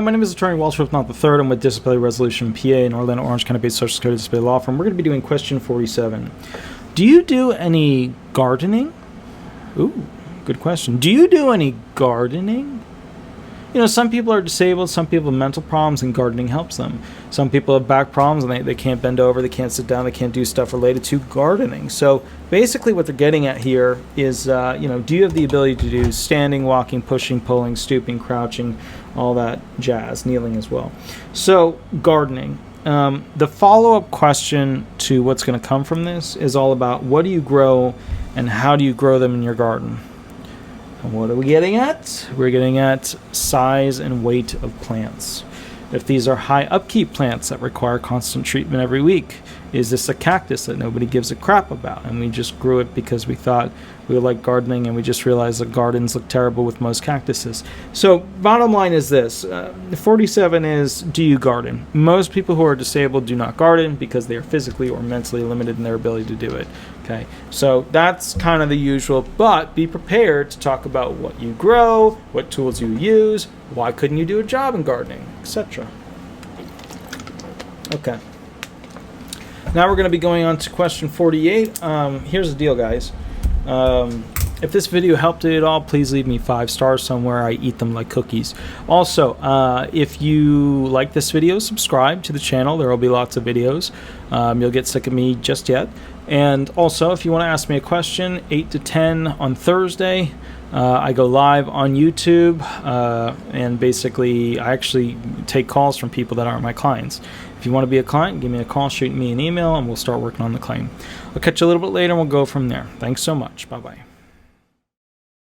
my name is Attorney Walter Hnot III. I'm with Disability Resolution PA in Orlando, Orange County-based Social Security Disability Law Firm. We're going to be doing question 47. Do you do any gardening? Ooh, good question. Do you do any gardening? You know, some people are disabled, some people have mental problems, and gardening helps them. Some people have back problems, and they can't bend over, they can't sit down, they can't do stuff related to gardening. So basically what they're getting at here is, you know, do you have the ability to do standing, walking, pushing, pulling, stooping, crouching, all that jazz, kneeling as well. So gardening. The follow-up question to what's going to come from this is all about what do you grow and how do you grow them in your garden? And what are we getting at? We're getting at size and weight of plants. If these are high upkeep plants that require constant treatment every week, is this a cactus that nobody gives a crap about and we just grew it because we thought we like gardening and we just realized that gardens look terrible with most cactuses? So bottom line is this, 47 is, do you garden? Most people who are disabled do not garden because they are physically or mentally limited in their ability to do it. Okay, so that's kind of the usual, but be prepared to talk about what you grow, what tools you use, why couldn't you do a job in gardening, etc. Okay. Now we're going to be going on to question 48. Here's the deal, guys. If this video helped you at all, please leave me 5 stars somewhere. I eat them like cookies. Also, if you like this video, subscribe to the channel. There will be lots of videos. You'll get sick of me just yet. And also, if you want to ask me a question, 8 to 10 on Thursday, I go live on YouTube, and basically I actually take calls from people that aren't my clients. If you want to be a client, give me a call, shoot me an email, and we'll start working on the claim. I'll catch you a little bit later, and we'll go from there. Thanks so much. Bye-bye.